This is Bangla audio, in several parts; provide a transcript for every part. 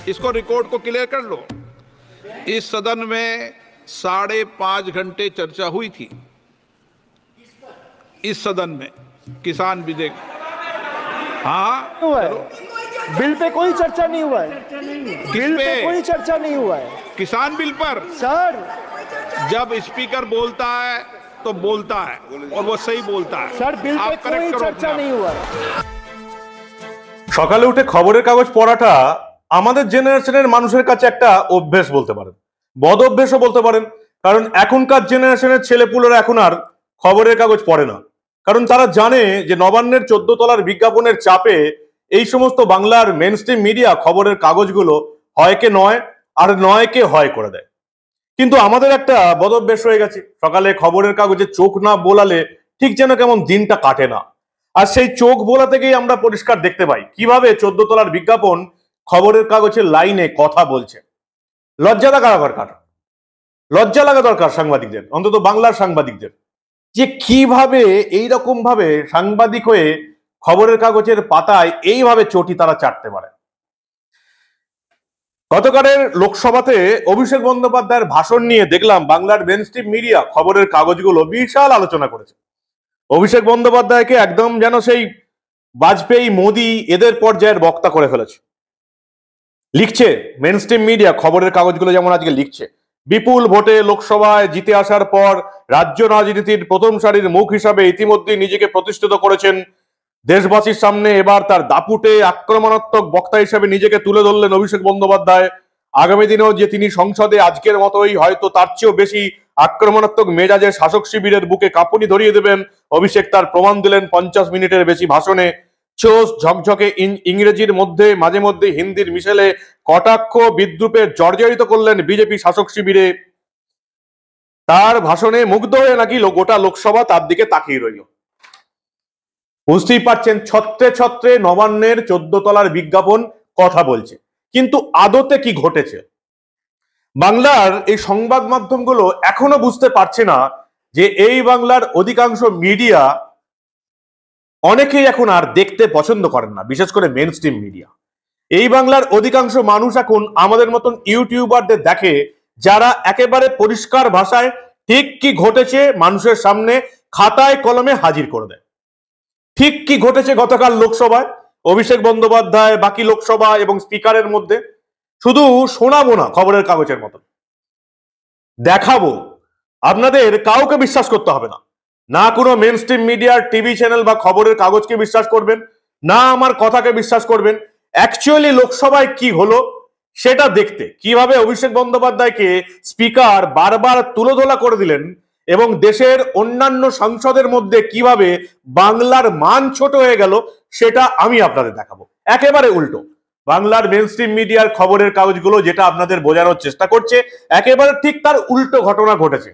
इसको रिकॉर्ड को क्लियर कर लो। इस सदन में 5.5 घंटे चर्चा हुई थी। इस सदन में किसान विधेयक, हाँ, बिल पे कोई चर्चा नहीं हुआ है। बिल पे कोई चर्चा नहीं हुआ है। किसान बिल पर सर, जब स्पीकर बोलता है तो बोलता है और वो सही बोलता है। सर, बिल पे कोई चर्चा नहीं हुआ है। সকালে উঠে খবরের কাগজ পড়াটা আমাদের জেনারেশনের মানুষের কাছে একটা অভ্যেস বলতে পারেন, বদ অভ্যেসও বলতে পারেন। কারণ এখনকার জেনারেশনের ছেলেপুলেরা এখন আর খবরের কাগজ পড়ে না, কারণ তারা জানে যে নবান্নের 14 তলার বিজ্ঞাপনের চাপে এই সমস্ত বাংলার মেনস্ট্রিম মিডিয়া খবরের কাগজগুলো হয়কে নয় আর নয়কে হয় করে দেয়। কিন্তু আমাদের একটা বদ অভ্যেস হয়ে গেছে, সকালে খবরের কাগজে চোখ না বোলালে ঠিক যেন কেমন দিনটা কাটে না। আর সেই চোখ বোলা থেকেই আমরা পরিষ্কার দেখতে পাই কিভাবে 14 তলার বিজ্ঞাপন খবরের কাগজের লাইনে কথা বলছে। লজ্জা লাগা দরকার, লজ্জা লাগা দরকার সাংবাদিকদের, অন্তত বাংলার সাংবাদিকদের, যে কিভাবে এইরকম ভাবে সাংবাদিক হয়ে খবরের কাগজের পাতায় এইভাবে চটি তারা চাটতে পারে। গতকালের লোকসভাতে অভিষেক বন্দ্যোপাধ্যায়ের ভাষণ নিয়ে দেখলাম বাংলার মেইনস্ট্রিম মিডিয়া খবরের কাগজগুলো বিশাল আলোচনা করেছে। অভিষেক বন্দ্যোপাধ্যায়কে একদম যেন সেই বাজপেয়ী, মোদি এদের পর্যায়ের বক্তা করে ফেলেছে। লিখছে মেইনস্ট্রিম মিডিয়া খবরের কাগজগুলো যেমন আজকে লিখছে, বিপুল ভোটে লোকসভায় জিতে আসার পর রাজ্য রাজনীতির প্রথম সারির মুখ হিসাবে ইতিমধ্যে নিজেকে প্রতিষ্ঠিত করেছেন। দেশবাসীর সামনে এবার তার দাপুটে আক্রমণাত্মক বক্তা হিসেবে নিজেকে তুলে ধরলেন অভিষেক বন্দ্যোপাধ্যায়। আগামী দিনেও যে তিনি সংসদে আজকের মতোই হয়তো তার চেয়েও বেশি আক্রমণাত্মক মেজাজে শাসক শিবিরের বুকে কাঁপুনি ধরিয়ে দেবেন অভিষেক তার প্রমাণ দিলেন 50 মিনিটের বেশি ভাষণে। চোস ঝকঝকে ইংরেজির মধ্যে মাঝে মধ্যে হিন্দির মিশেলে কটাক্ষ বিদ্রুপে জর্জরিত করলেন বিজেপি শাসক শিবিরে। তার ভাষণে মুগ্ধ হয়ে নাকি গোটা লোকসভা তার দিকে তাকিয়ে রইল। বুঝতেই পারছেন, ছত্রে ছত্রে নবান্নের 14 তলার বিজ্ঞাপন কথা বলছে, কিন্তু আদতে কি ঘটেছে? বাংলার এই সংবাদ মাধ্যমগুলো এখনো বুঝতে পারছে না যে এই বাংলার অধিকাংশ মিডিয়া অনেকেই এখন আর দেখতে পছন্দ করেন না, বিশেষ করে মেইনস্ট্রিম মিডিয়া। এই বাংলার অধিকাংশ মানুষ এখন আমাদের মতন ইউটিউবারদের দেখে, যারা একেবারে পরিষ্কার ভাষায় ঠিক কি ঘটেছে মানুষের সামনে খাতায় কলমে হাজির করে দেয়। ঠিক কি ঘটেছে গতকাল লোকসভায় অভিষেক বন্দ্যোপাধ্যায়, বাকি লোকসভা এবং স্পিকারের মধ্যে, শুধু শোনাবো না খবরের কাগজের মতো, দেখাবো। আপনাদের কাউকে বিশ্বাস করতে হবে না, না কোনো মেইনস্ট্রিম মিডিয়ার টিভি চ্যানেল বা খবরের কাগজকে বিশ্বাস করবেন, না আমার কথাকে বিশ্বাস করবেন। অ্যাকচুয়ালি লোকসভায় কি হলো সেটা দেখতে কিভাবে অভিষেক বন্দ্যোপাধ্যায়কে স্পিকার বারবার তুলোধোলা করে দিলেন এবং দেশের অন্যান্য সাংসদের মধ্যে কিভাবে বাংলার মান ছোট হয়ে গেল, সেটা আমি আপনাদের দেখাবো। একেবারে উল্টো, বাংলার মেইনস্ট্রিম মিডিয়ার খবরের কাগজগুলো যেটা আপনাদের বোঝানোর চেষ্টা করছে, একেবারে ঠিক তার উল্টো ঘটনা ঘটেছে।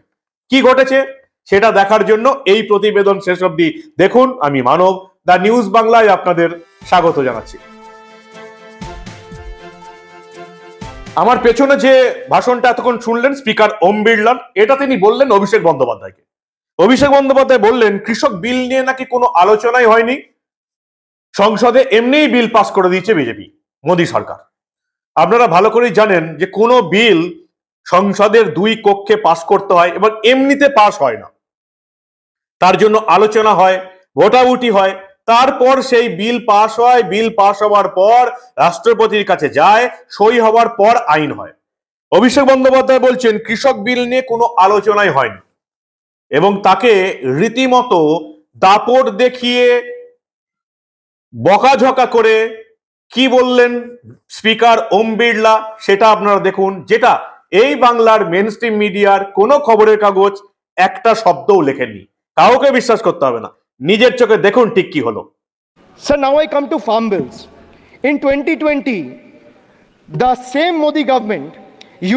কি ঘটেছে সেটা দেখার জন্য এই প্রতিবেদন শেষ অবধি দেখুন। আমি মানব, দা নিউজ বাংলায় আপনাদের স্বাগত জানাচ্ছি। আমার পেছনে যে ভাষণটা এতক্ষণ শুনলেন স্পিকার ওম বিড়লার, এটা তিনি বললেন অভিষেক বন্দ্যোপাধ্যায়কে। অভিষেক বন্দ্যোপাধ্যায় বললেন কৃষক বিল নিয়ে নাকি কোনো আলোচনাই হয়নি, সংসদে এমনিই বিল পাস করে দিয়েছে বিজেপি, মোদী সরকার। আপনারা ভালো করেই জানেন যে কোনো বিল সংসদের 2 কক্ষে পাস করতে হয় এবং এমনিতে পাস হয় না, তার জন্য আলোচনা হয়, ভোটাভুটি হয়, তারপর সেই বিল পাস হয়। বিল পাস হওয়ার পর রাষ্ট্রপতির কাছে যায়, সই হওয়ার পর আইন হয়। অভিষেক বন্দ্যোপাধ্যায় বলছেন কৃষক বিল নিয়ে কোনো আলোচনাই হয়নি এবং তাকে রীতিমতো দাপট দেখিয়ে বকাঝকা করে কি বললেন স্পিকার ওম বিড়লা সেটা আপনারা দেখুন, যেটা এই বাংলার মেইনস্ট্রিম মিডিয়ার কোনো খবরের কাগজ একটা শব্দও লেখেননি। কাউকে বিশ্বাস করতে হবে না, নিজের চোখে দেখুন ঠিক কি হলো। Sir, now I come to farm bills. In 2020, the same Modi government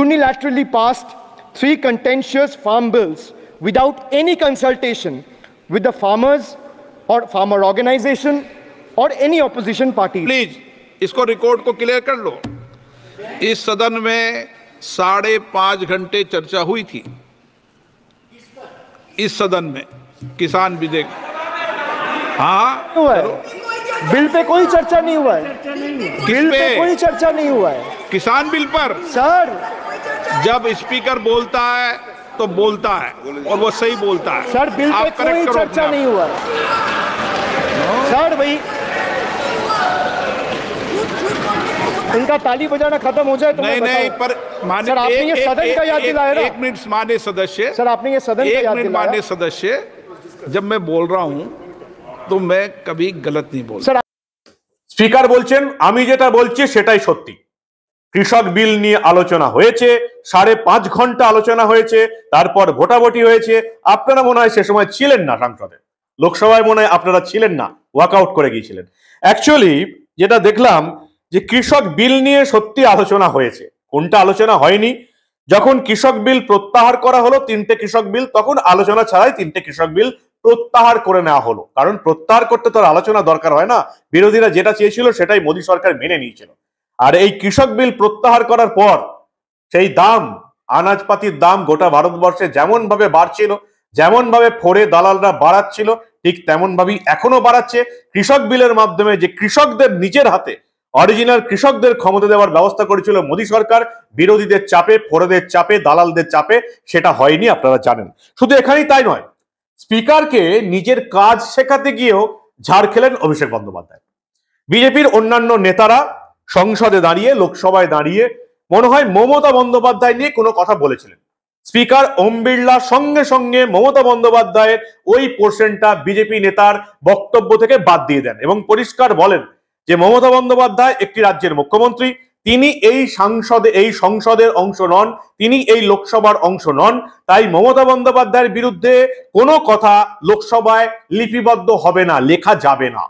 unilaterally passed 3 contentious farm bills without any consultation with the farmers or farmer organization or any opposition party. Please इसको रिकॉर्ड को क्लियर कर लो। इस सदन में 5.5 घंटे चर्चा हुई थी। इस सदन में किसान विधेयक, हाँ, बिल पे कोई चर्चा नहीं हुआ है, बिल पे कोई चर्चा नहीं हुआ है किसान बिल पर सर। जब स्पीकर बोलता है तो बोलता है और वो सही बोलता है। सर बिल पे आप कोई correct करो चर्चा अपने नहीं हुआ है सर। भाई इनका ताली बजाना खत्म हो जाए तो नहीं मैं नहीं, बताऊं। पर माननीय सर आपने ये सदन का याद दिलाया ना। एक मिनट माननीय सदस्य, सर आपने ये सदन का एक याद मिनट दिलाया। माननीय सदस्य, जब मैं बोल रहा हूं तो मैं कभी गलत नहीं बोलता। सर স্পিকার বলছেন আমি যেটা বলছি সেটাই সত্যি। কৃষক বিল নিয়ে আলোচনা হয়েছে, 5.5 ঘন্টা আলোচনা হয়েছে, তারপর ভোটাভুটি হয়েছে। আপনারা মনে হয় সে সময় ছিলেন না সংসদে, লোকসভায় মনে হয় আপনারা ছিলেন না, ওয়াকআউট করে গিয়েছিলেন। অ্যাকচুয়ালি যেটা দেখলাম যে কৃষক বিল নিয়ে সত্যি আলোচনা হয়েছে। কোনটা আলোচনা হয়নি? যখন কৃষক বিল প্রত্যাহার করা হলো 3টে কৃষক বিল, তখন আলোচনা ছাড়াই 3টে কৃষক বিল প্রত্যাহার করে নেওয়া হলো। কারণ প্রত্যাহার করতে তো আলোচনা দরকার হয় না, বিরোধীরা যেটা চেয়েছিল সেটাই মোদী সরকার মেনে নিয়েছিল। আর এই কৃষক বিল প্রত্যাহার করার পর সেই দাম, আনাজপাতির দাম গোটা ভারতবর্ষে যেমন ভাবে বাড়ছিল, যেমন ভাবে ফোরে দালালরা বাড়াচ্ছিল, ঠিক তেমন ভাবেই এখনো বাড়াচ্ছে। কৃষক বিলের মাধ্যমে যে কৃষকদের নিজের হাতে অরিজিনাল কৃষকদের ক্ষমতা দেওয়ার ব্যবস্থা করেছিল মোদী সরকার, বিরোধীদের চাপে, ফোরেদের চাপে, দালালদের চাপে, সেটা হয়নি, আপনারা জানেন। শুধু এখানেই তাই নয়, স্পিকারকে নিজের কাজ শেখাতে গিয়েও ঝাড় খেলেন অভিষেক বন্দ্যোপাধ্যায়। বিজেপির অন্যান্য নেতারা সংসদে দাঁড়িয়ে, লোকসভায় দাঁড়িয়ে মনে হয় মমতা বন্দ্যোপাধ্যায় নিয়ে কোনো কথা বলেছিলেন। স্পিকার ওম বিড়লা সঙ্গে সঙ্গে মমতা বন্দ্যোপাধ্যায়ের ওই পোর্শনটা বিজেপি নেতার বক্তব্য থেকে বাদ দিয়ে দেন এবং পরিষ্কার বলেন যে মমতা বন্দ্যোপাধ্যায় একটি রাজ্যের মুখ্যমন্ত্রী, তিনি এই সংসদের অংশ নন, তিনি এই লোকসভার অংশ নন। তাই মমতা বন্দ্যোপাধ্যায়ের বিরুদ্ধে কোনো কথা লোকসভায় লিপিবদ্ধ হবে না, লেখা যাবে না।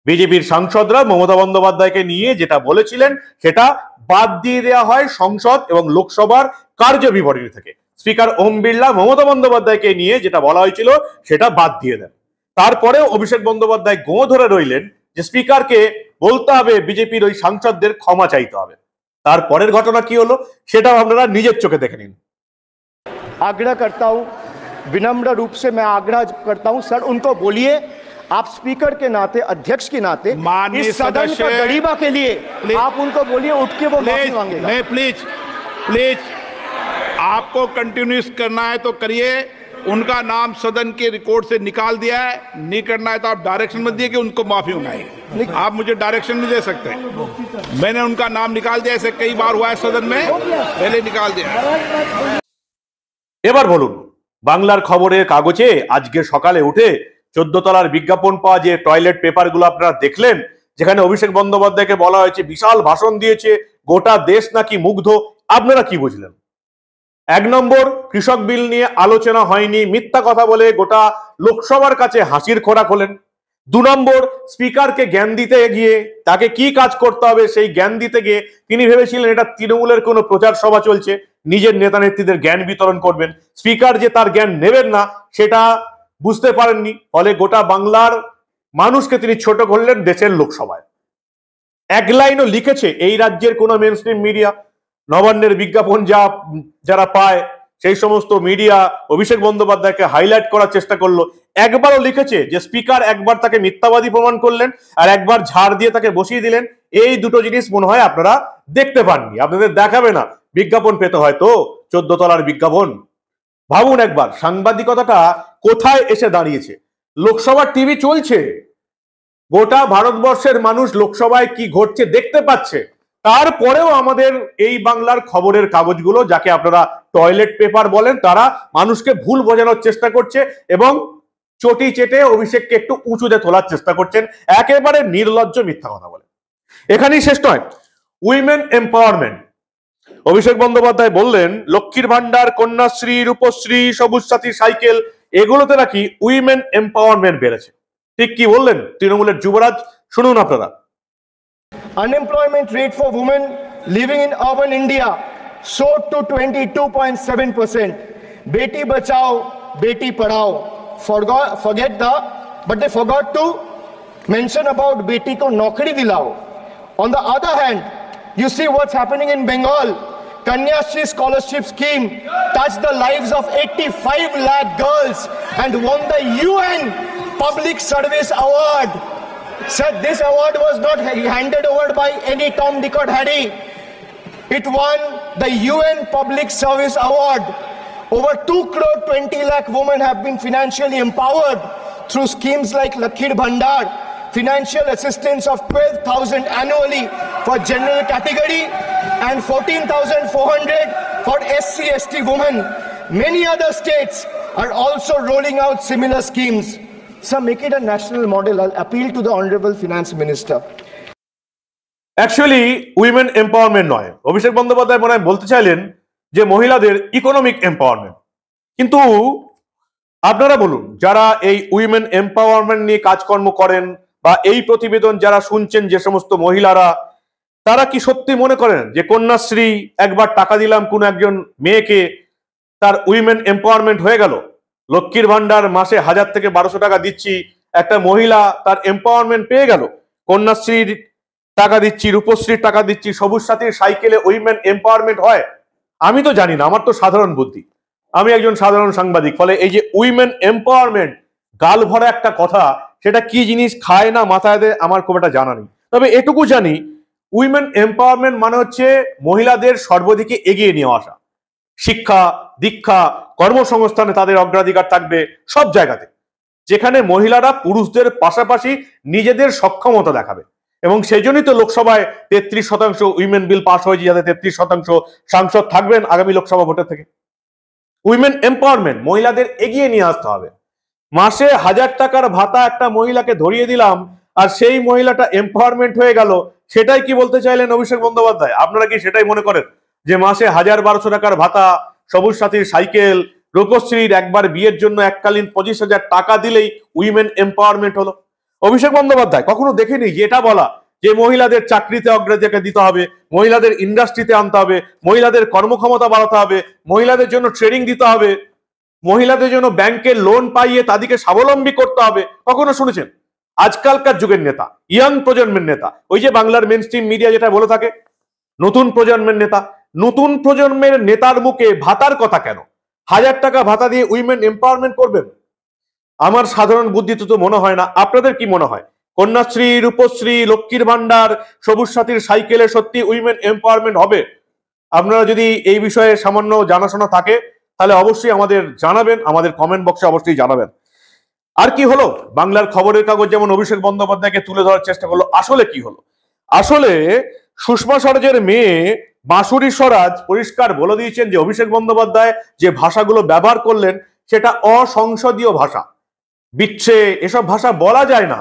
বিজেপির সাংসদরা মমতা বন্দ্যোপাধ্যায়কে নিয়ে যেটা বলেছিলেন সেটা বাদ দিয়ে দেওয়া হয় সংসদ এবং লোকসভার কার্যবিবরণী থেকে। স্পিকার ওম বিড়লা মমতা বন্দ্যোপাধ্যায়কে নিয়ে যেটা বলা হয়েছিল সেটা বাদ দিয়ে দেন। তারপরেও অভিষেক বন্দ্যোপাধ্যায় গোঁ ধরে রইলেন যে স্পিকারকে বলতে হবে বিজেপির ওই সাংসদদের ক্ষমা চাইতে হবে। তারপরের ঘটনা কি হলো সেটাও আপনারা নিজের চোখে দেখে নিন। आग्रह करता हूं, विनम्र रूप से मैं आग्रह करता हूं सर, उनको बोलिए आप स्पीकर के नाते, अध्यक्ष के नाते, माननीय इस सदन का सदस्य, गरिमा के लिए आप उनको बोलिए उठ के वो माफी मांगेगा। नहीं प्लीज प्लीज, आपको कंटिन्यूस करना है तो करिए। उनका नाम सदन के रिकॉर्ड से निकाल दिया है, नहीं करना है तो आप डायरेक्शन मत दिए कि उनको माफी मंगाई। आप मुझे डायरेक्शन नहीं दे सकते, मैंने उनका नाम निकाल दिया, ऐसे कई बार हुआ है सदन में, पहले निकाल दिया। এবার বলুন, বাংলার খবরের কাগজে আজকে সকালে উঠে 14 তলার বিজ্ঞাপন পাওয়া যে টয়লেট পেপারগুলো আপনারা দেখলেন, যেখানে অভিষেক বন্দ্যোপাধ্যায়কে বলা হয়েছে বিশাল ভাষণ দিয়েছে, গোটা দেশ নাকি মুগ্ধ। আপনারা কি বুঝলেন? 1 নম্বর, কৃষক বিল নিয়ে আলোচনা হয়নি, মিথ্যা কথা বলে গোটা লোকসভার কাছে হাসির খোরাক হলেন। 2 নম্বর, স্পিকারকে জ্ঞান দিতে গিয়ে, তাকে কি কাজ করতে হবে সেই জ্ঞান দিতে গিয়ে তিনি ভেবেছিলেন এটা তৃণমূলের কোনো প্রচার সভা চলছে, নিজের নেতা নেত্রীদের জ্ঞান বিতরণ করবেন। স্পিকার যে তার জ্ঞান নেবেন না সেটা বুঝতে পারেননি, ফলে গোটা বাংলার মানুষকে তিনি ছোট করলেন দেশের লোকসভায়। 1 লাইনও লিখেছে এই রাজ্যের কোনো মেইনস্ট্রিম মিডিয়া, নবান্নের বিজ্ঞাপন যারা পায় সেই সমস্ত মিডিয়া অভিষেক বন্দ্যোপাধ্যায়কে হাইলাইট করার চেষ্টা করলো। একবারও লিখেছে যে স্পিকার একবার তাকে মিথ্যাবাদী প্রমাণ করলেন আর একবার ঝাড় দিয়ে তাকে বসিয়ে দিলেন। এই দুটো জিনিস মনে হয় আপনারা দেখতে পাননি, আপনাদের দেখাবে না, বিজ্ঞাপন পেতে হয় তো 14 তলার বিজ্ঞাপন। ভাবুন একবার সাংবাদিকতাটা কোথায় এসে দাঁড়িয়েছে। লোকসভার টিভি চলছে, গোটা ভারতবর্ষের মানুষ লোকসভায় কি ঘটছে দেখতে পাচ্ছে, তারপরেও আমাদের এই বাংলার খবরের কাগজগুলো, যাকে আপনারা টয়লেট পেপার বলেন, তারা মানুষকে ভুল বোঝানোর চেষ্টা করছে এবং চটি চেটে অভিষেককে একটু উঁচুতে তোলার চেষ্টা করছেন, একেবারে নির্লজ্জ মিথ্যা কথা বলে। এখানেই শেষ নয়, উইমেন এম্পাওয়ারমেন্ট। অভিষেক বন্দ্যোপাধ্যায় বললেন লক্ষ্মীর ভান্ডার, কন্যাশ্রী, রূপশ্রী, সবুজ সাথী সাইকেল, এগুলোতে নাকি উইমেন এম্পাওয়ারমেন্ট বেড়েছে। ঠিক কি বললেন তৃণমূলের যুবরাজ, শুনুন আপনারা। Unemployment rate for women living in urban India soared to 22.7%. Beti bachao, beti padhao. But they forgot to mention about beti ko naukri dilao. On the other hand, you see what's happening in Bengal. Kanyashri scholarship scheme touched the lives of 85 lakh girls and won the UN Public Service Award. Sir, this award was not handed over by any Tom, Dick or Harry. It won the UN Public Service Award. Over 2 crore 20 lakh women have been financially empowered through schemes like Lakhir Bhandar, financial assistance of 12,000 annually for general category and 14,400 for SC/ST women. Many other states are also rolling out similar schemes. So make it a national model. I'll appeal to the Honorable Finance Minister. Actually women empowerment নয়, অভিষেক বন্দ্যোপাধ্যায় মনে হয় বলতে চাইলেন যে মহিলাদের ইকোনমিক এম্পাওয়ারমেন্ট। কিন্তু আপনারা বলুন, যারা এই উইমেন এম্পাওয়ারমেন্ট নিয়ে কাজকর্ম করেন বা এই প্রতিবেদন যারা শুনছেন, যে সমস্ত মহিলারা, তারা কি সত্যি মনে করেন যে কন্যাশ্রী একবার টাকা দিলাম কোন একজন মেয়েকে, তার উইমেন এম্পাওয়ারমেন্ট হয়ে গেল? লক্ষ্মীর ভান্ডার মাসে 1000 থেকে 1200 টাকা দিচ্ছি, একটা মহিলা তার এম্পাওয়ারমেন্ট পেয়ে গেল। কন্যাশ্রীর টাকা দিচ্ছি, রূপশ্রীর টাকা দিচ্ছি, সবুজ সাথীর সাইকেলে উইমেন এম্পাওয়ারমেন্ট হয়? আমি তো জানি না, আমার তো সাধারণ বুদ্ধি, আমি একজন সাধারণ সাংবাদিক। ফলে এই যে উইমেন এম্পাওয়ারমেন্ট, গাল ভরা একটা কথা, সেটা কি জিনিস খায় না মাথায় দেয় আমার খুব একটা জানা নেই। তবে এটুকু জানি, উইমেন এম্পাওয়ারমেন্ট মানে হচ্ছে মহিলাদের সর্বদিকে এগিয়ে নিয়ে আসা। শিক্ষা, দীক্ষা, কর্মসংস্থানে তাদের অগ্রাধিকার থাকবে সব জায়গাতে, যেখানে মহিলারা পুরুষদের পাশাপাশি নিজেদের সক্ষমতা দেখাবে। এবং সেই জন্যই তো লোকসভায় 33% উইমেন বিল পাস হয়েছে, যাতে 33% সাংসদ থাকবেন আগামী লোকসভা ভোটের থেকে। উইমেন এম্পাওয়ারমেন্ট, মহিলাদের এগিয়ে নিয়ে আসতে হবে। মাসে 1000 টাকার ভাতা একটা মহিলাকে ধরিয়ে দিলাম, আর সেই মহিলাটা এম্পাওয়ারমেন্ট হয়ে গেল, সেটাই কি বলতে চাইলেন অভিষেক বন্দ্যোপাধ্যায়? আপনারা কি সেটাই মনে করেন যে মাসে 1000-1200 টাকার ভাতা, সবুজ সাথীর সাইকেল, রূপশ্রীর একবার বিয়ের জন্য এককালীন 25,000 টাকা দিলেই উইমেন এম্পাওয়ারমেন্ট হলো? অভিষেক বন্দ্যোপাধ্যায় কখনো দেখেনি যে এটা বলা যে মহিলাদের চাকরিতে অগ্রাধিকার দিতে হবে, মহিলাদের ইন্ডাস্ট্রিতে আনতে হবে, মহিলাদের কর্মক্ষমতা বাড়াতে হবে, মহিলাদের জন্য ট্রেনিং দিতে হবে, মহিলাদের জন্য ব্যাংকের লোন পাইয়ে তাদেরকে স্বাবলম্বী করতে হবে? কখনো শুনেছেন? আজকালকার যুগের নেতা, ইয়াং প্রজন্মের নেতা, ওই যে বাংলার মেইন স্ট্রিম মিডিয়া যেটা বলে থাকে নতুন প্রজন্মের নেতা, নতুন প্রজন্মের নেতার মুখে ভাতার কথা কেন? 1000 টাকা ভাতা দিয়ে উইমেন এম্পাওয়ারমেন্ট করবেন? আমার সাধারণ বুদ্ধিতে তো মনে হয় না। আপনাদের কি মনে হয়? কন্যাশ্রী, রূপশ্রী, লক্ষ্মীর ভান্ডার, সবুজ সাথীর সাইকেলে সত্যি উইমেন এম্পাওয়ারমেন্ট হবে? আপনারা যদি এই বিষয়ে সামান্য জানাশোনা থাকে তাহলে অবশ্যই আমাদের জানাবেন, আমাদের কমেন্ট বক্সে অবশ্যই জানাবেন। আর কি হলো? বাংলার খবরের কাগজ যেমন অভিষেক বন্দ্যোপাধ্যায়কে তুলে ধরার চেষ্টা করলো, আসলে কি হলো? আসলে সুষমা স্বরাজের মেয়ে বাঁশুরি স্বরাজ পরিষ্কার বলে দিয়েছেন যে অভিষেক বন্দ্যোপাধ্যায় যে ভাষাগুলো ব্যবহার করলেন সেটা অসংসদীয় ভাষা, বিচ্ছে, এসব ভাষা বলা যায় না।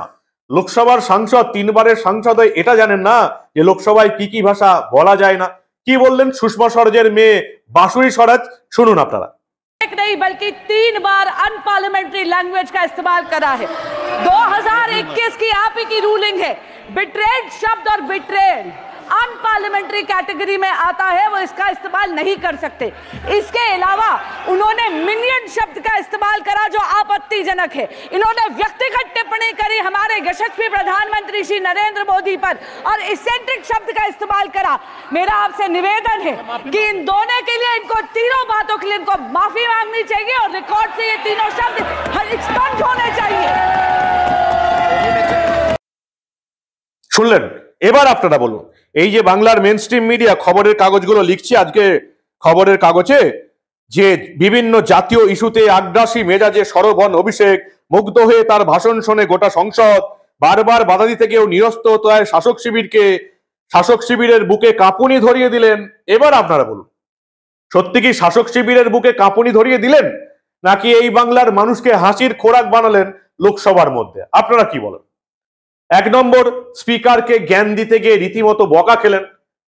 লোকসভার সাংসদ, 3 বারের সাংসদ হয়ে এটা জানেন না যে লোকসভায় কি কি ভাষা বলা যায় না? কি বললেন সুষমা স্বরাজের মেয়ে বাঁশুরি স্বরাজ, শুনুন আপনারা। एक नहीं बल्कि 3 बार अनपार्लियामेंट्री लैंग्वेज का इस्तेमाल करा है। 2021 की आप ही की रूलिंग है, बिट्रेड शब्द और बिट्रेड अनपार्लियामेंट्री कैटेगरी में आता है, वो इसका इस्तेमाल नहीं कर सकते। इसके अलावा उन्होंने मिनियन शब्द का इस्तेमाल करा जो आपत्तिजनक है। इन्होंने व्यक्तिगत टिप्पणी करी हमारे यशस्वी प्रधानमंत्री श्री नरेंद्र मोदी पर और इसेंट्रिक शब्द का इस्तेमाल करा। मेरा आपसे निवेदन है कि इन दोनों के लिए, इनको तीनों बातों के लिए इनको माफी मांगनी चाहिए और रिकॉर्ड से ये तीनों शब्द एक्सपंज होने चाहिए। শুনলেন? এবার আপনারা বলুন, এই যে বাংলার মেইন স্ট্রিম মিডিয়া খবরের কাগজগুলো লিখছে আজকে খবরের কাগজে, যে বিভিন্ন জাতীয় ইস্যুতে আগ্রাসী মেজাজে সরব হন অভিষেক, মুগ্ধ হয়ে তার ভাষণ শোনে গোটা সংসদ, বারবার বাধা দিতে গিয়েও নিরস্ত হতে হয় শাসক শিবিরকে, শাসক শিবিরের বুকে কাঁপুনি ধরিয়ে দিলেন। এবার আপনারা বলুন, সত্যি কি শাসক শিবিরের বুকে কাঁপুনি ধরিয়ে দিলেন, নাকি এই বাংলার মানুষকে হাসির খোরাক বানালেন লোকসভার মধ্যে? আপনারা কি বলেন? 1 নম্বর, স্পিকারকে জ্ঞান দিতে গিয়ে রীতিমতো বকা খেলেন।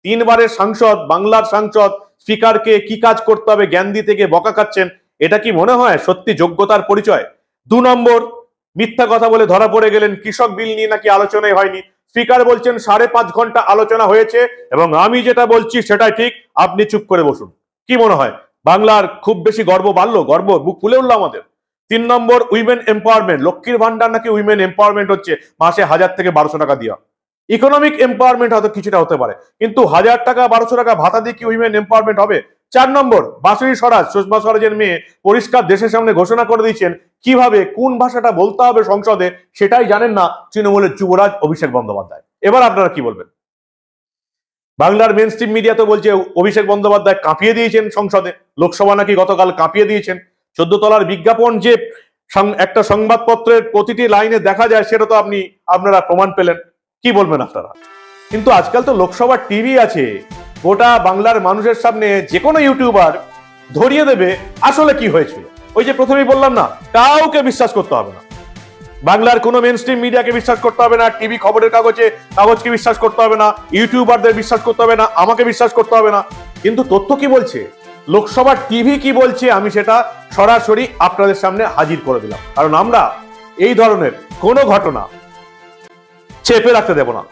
3 বারের সাংসদ, বাংলার সাংসদ, স্পিকারকে কি কাজ করতে হবে জ্ঞান দিতে গিয়ে বকা খাচ্ছেন, এটা কি মনে হয় সত্যি যোগ্যতার পরিচয়? 2 নম্বর, মিথ্যা কথা বলে ধরা পড়ে গেলেন, কৃষক বিল নিয়ে নাকি আলোচনাই হয়নি। স্পিকার বলছেন 5.5 ঘন্টা আলোচনা হয়েছে এবং আমি যেটা বলছি সেটাই ঠিক, আপনি চুপ করে বসুন। কি মনে হয় বাংলার খুব বেশি গর্ব বাড়লো? গর্ব বুক ফুলে উঠলো আমাদের? 3 নম্বর, উইমেন এম্পাওয়ারমেন্ট, লক্ষ্মীর ভান্ডার নাকি উইমেন এম্পাওয়ারমেন্ট হচ্ছে, মাসে 1000 থেকে 1200 টাকা দেওয়া। ইকোনমিক এম্পাওয়ারমেন্ট হয়তো কিছুটা হতে পারে, কিন্তু 1000 টাকা 1200 টাকা ভাতা দিয়ে কি উইমেন এম্পাওয়ারমেন্ট হবে? 4 নম্বর, বাঁশিনী স্বরাজ, সুষমা স্বরাজের মেয়ে, পরিষ্কার দেশের সামনে ঘোষণা করে দিয়েছেন কিভাবে কোন ভাষাটা বলতে হবে সংসদে সেটাই জানেন না তৃণমূলের যুবরাজ অভিষেক বন্দ্যোপাধ্যায়। এবার আপনারা কি বলবেন? বাংলার মেন স্ট্রিম মিডিয়া তো বলছে অভিষেক বন্দ্যোপাধ্যায় কাঁপিয়ে দিয়েছেন সংসদে, লোকসভা নাকি গতকাল কাঁপিয়ে দিয়েছেন। 14 তলার বিজ্ঞাপন যে একটা সংবাদপত্রের প্রতিটি লাইনে দেখা যায় সেটা তো আপনারা প্রমাণ পেলেন। কি বলবেন আপনারা? কিন্তু আজকাল তো লোকসভার টিভি আছে, গোটা বাংলার মানুষের সামনে যে কোনো ইউটিউবার ধরিয়ে দেবে আসলে কি হয়েছিল। ওই যে প্রথমেই বললাম না, কাউকে বিশ্বাস করতে হবে না, বাংলার কোনো মেন স্ট্রিম মিডিয়াকে বিশ্বাস করতে হবে না, টিভি খবরের কাগজকে বিশ্বাস করতে হবে না, ইউটিউবারদের বিশ্বাস করতে হবে না, আমাকে বিশ্বাস করতে হবে না। কিন্তু তথ্য কি বলছে, লোকসভার টিভি কি বলছে, আমি সেটা সরাসরি আপনাদের সামনে হাজির করে দিলাম। কারণ আমরা এই ধরনের কোনো ঘটনা চেপে রাখতে দেব না।